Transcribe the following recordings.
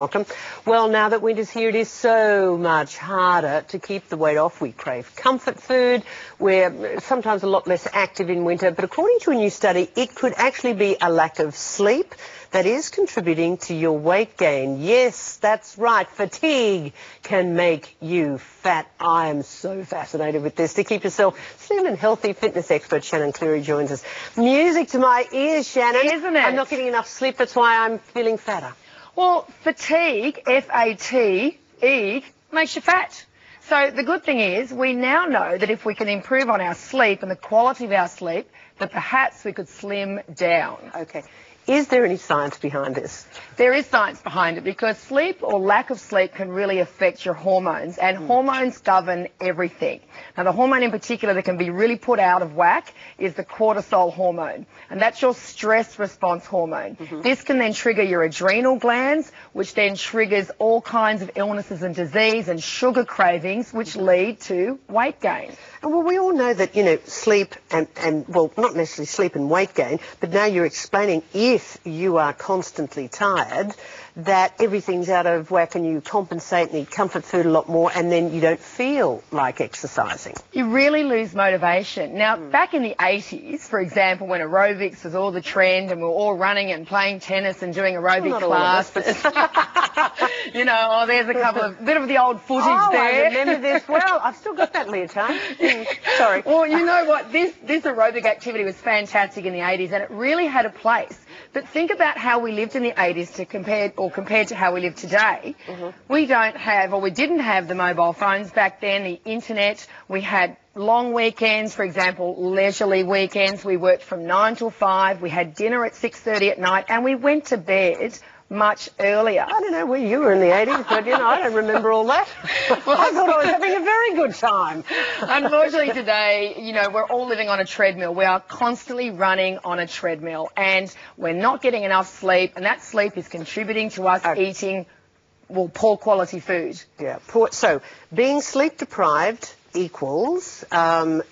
Welcome. Well, now that winter's here, it is so much harder to keep the weight off. We crave comfort food. We're sometimes a lot less active in winter. But according to a new study, it could actually be a lack of sleep that is contributing to your weight gain. Yes, that's right. Fatigue can make you fat. I am so fascinated with this. To keep yourself slim and healthy, fitness expert Shannon Cleary joins us. Music to my ears, Shannon. Isn't it? I'm not getting enough sleep. That's why I'm feeling fatter. Well, fatigue, F-A-T-igue, makes you fat. So the good thing is we now know that if we can improve on our sleep and the quality of our sleep, that perhaps we could slim down. Okay. Is there any science behind this? There is science behind it because sleep or lack of sleep can really affect your hormones, and hormones govern everything. Now, the hormone in particular that can be really put out of whack is the cortisol hormone, and that's your stress response hormone. This can then trigger your adrenal glands, which then triggers all kinds of illnesses and disease and sugar cravings, which lead to weight gain. And well, we all know that, you know, sleep and well, not necessarily sleep and weight gain, but now you're explaining if you are constantly tired, that everything's out of whack and you compensate and eat comfort food a lot more, and then you don't feel like exercising. You really lose motivation. Now, back in the 80s, for example, when aerobics was all the trend and we were all running and playing tennis and doing aerobic classes, you know, there's a couple of, bit of the old footage there. I remember this well. I've still got that leotard. Sorry. Well, you know what? This aerobic activity was fantastic in the 80s, and it really had a place. But think about how we lived in the 80s compared to how we live today. We don't have, or we didn't have the mobile phones back then, the internet. We had long weekends, for example, leisurely weekends. We worked from 9 till 5. We had dinner at 6:30 at night, and we went to bed much earlier. I don't know where you were in the 80s, but, you know, I don't remember all that. Well, I thought I was having a very good time. Unfortunately today, you know, we're all living on a treadmill. We are constantly running on a treadmill, and we're not getting enough sleep, and that sleep is contributing to us eating, well, poor quality food. Yeah, so being sleep deprived equals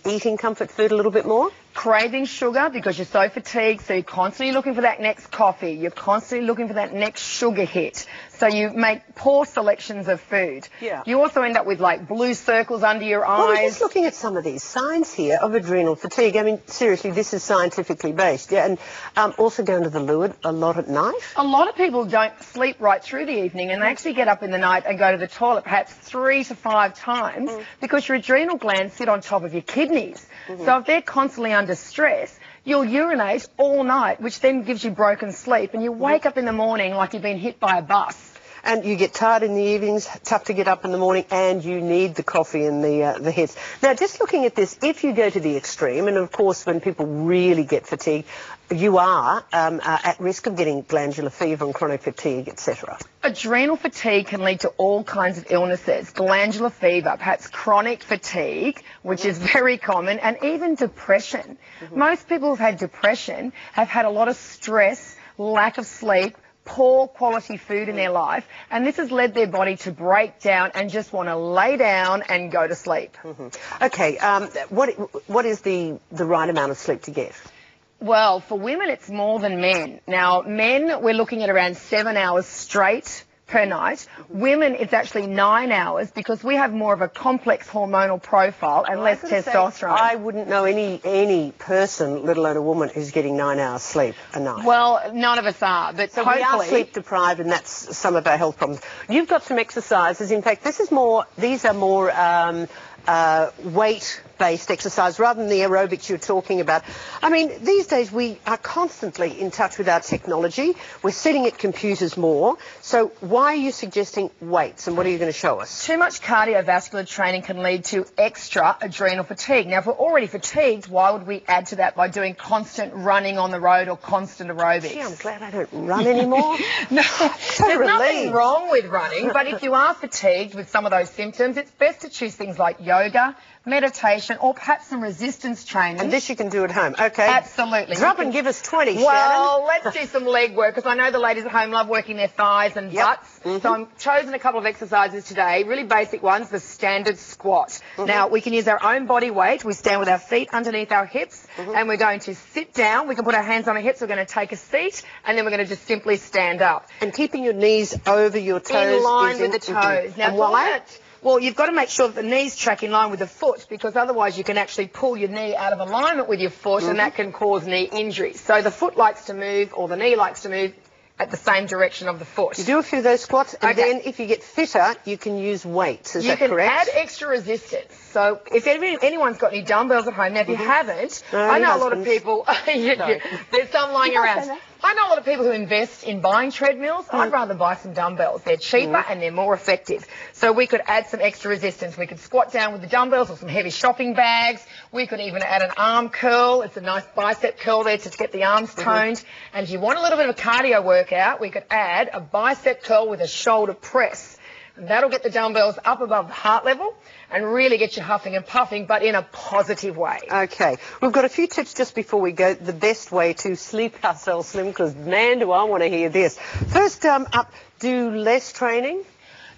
eating comfort food a little bit more? Craving sugar because you're so fatigued, so you're constantly looking for that next coffee. You're constantly looking for that next sugar hit. So you make poor selections of food. Yeah. You also end up with, like, blue circles under your eyes. Well, I'm just looking at some of these signs here of adrenal fatigue. I mean, seriously, this is scientifically based. Yeah, and also going to the loo a lot at night. A lot of people don't sleep right through the evening, and they actually get up in the night and go to the toilet perhaps 3 to 5 times because your adrenal glands sit on top of your kidneys. So if they're constantly under stress, you'll urinate all night, which then gives you broken sleep, and you wake up in the morning like you've been hit by a bus. And you get tired in the evenings, tough to get up in the morning, and you need the coffee and the hits. Now, just looking at this, if you go to the extreme, and of course when people really get fatigued, you are at risk of getting glandular fever and chronic fatigue, etc. Adrenal fatigue can lead to all kinds of illnesses, glandular fever, perhaps chronic fatigue, which is very common, and even depression. Most people who've had depression have had a lot of stress, lack of sleep, poor quality food in their life, and this has led their body to break down and just want to lay down and go to sleep. Okay, what is the right amount of sleep to get? Well, for women, it's more than men. Now, men, we're looking at around 7 hours straight per night. Women, it's actually 9 hours because we have more of a complex hormonal profile and less testosterone. I wouldn't know any person, let alone a woman, who's getting 9 hours sleep a night. Well, none of us are, but so hopefully... we are sleep deprived, and that's some of our health problems. You've got some exercises. In fact, these are more weight-based exercise rather than the aerobics you're talking about. I mean, these days we are constantly in touch with our technology. We're sitting at computers more. So why are you suggesting weights, and what are you going to show us? Too much cardiovascular training can lead to extra adrenal fatigue. Now, if we're already fatigued, why would we add to that by doing constant running on the road or constant aerobics? Gee, I'm glad I don't run anymore. No, so there's relieved. nothing wrong with running, but if you are fatigued with some of those symptoms, it's best to choose things like yoga, meditation, stimulation or perhaps some resistance training. And this you can do at home. Okay. Absolutely. Drop and give us 20, Shannon. Well, let's do some leg work because I know the ladies at home love working their thighs and butts. So I've chosen a couple of exercises today, really basic ones, the standard squat. Now, we can use our own body weight. We stand with our feet underneath our hips and we're going to sit down. We can put our hands on our hips. We're going to take a seat and then we're going to just simply stand up. And keeping your knees over your toes. In line with the toes. Now, well, you've got to make sure that the knees track in line with the foot because otherwise you can actually pull your knee out of alignment with your foot and that can cause knee injuries. So the foot likes to move or the knee likes to move at the same direction of the foot. You do a few of those squats and then if you get fitter, you can use weights. Is that correct? You can add extra resistance. So if anyone's got any dumbbells at home, now if you haven't, I know a lot of people, there's some lying around. I know a lot of people who invest in buying treadmills. I'd rather buy some dumbbells. They're cheaper and they're more effective. So we could add some extra resistance. We could squat down with the dumbbells or some heavy shopping bags. We could even add an arm curl. It's a nice bicep curl there to get the arms toned. And if you want a little bit of a cardio workout, we could add a bicep curl with a shoulder press. And that'll get the dumbbells up above the heart level and really get you huffing and puffing, but in a positive way. Okay. We've got a few tips just before we go, the best way to sleep ourselves slim, because, man, do I want to hear this. First up, do less training.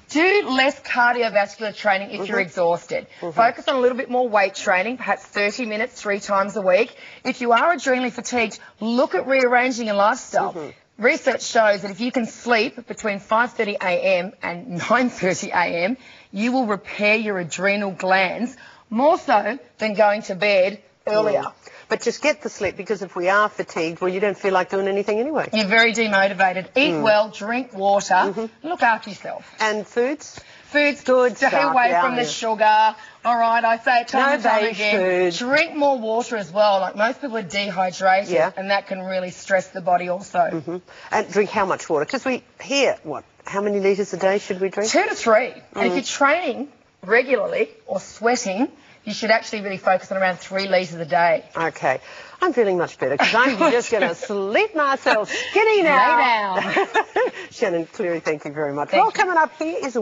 Do less cardiovascular training if you're exhausted. Focus on a little bit more weight training, perhaps 30 minutes 3 times a week. If you are adrenally fatigued, look at rearranging your lifestyle. Research shows that if you can sleep between 5:30 a.m. and 9:30 a.m., you will repair your adrenal glands more so than going to bed earlier. But just get the sleep, because if we are fatigued, well, you don't feel like doing anything anyway. You're very demotivated. Eat well, drink water, look after yourself. And foods? Food's good. Stay away from the sugar. All right, I say it time and time again. Drink more water as well. Like most people are dehydrated, and that can really stress the body also. And drink how much water? Because we hear, how many litres a day should we drink? 2 to 3. And if you're training regularly or sweating, you should actually really focus on around 3 litres a day. Okay. I'm feeling much better because I'm just going to sleep myself skinny now. Lay down. Shannon Cleary, thank you very much. Well, coming up here is a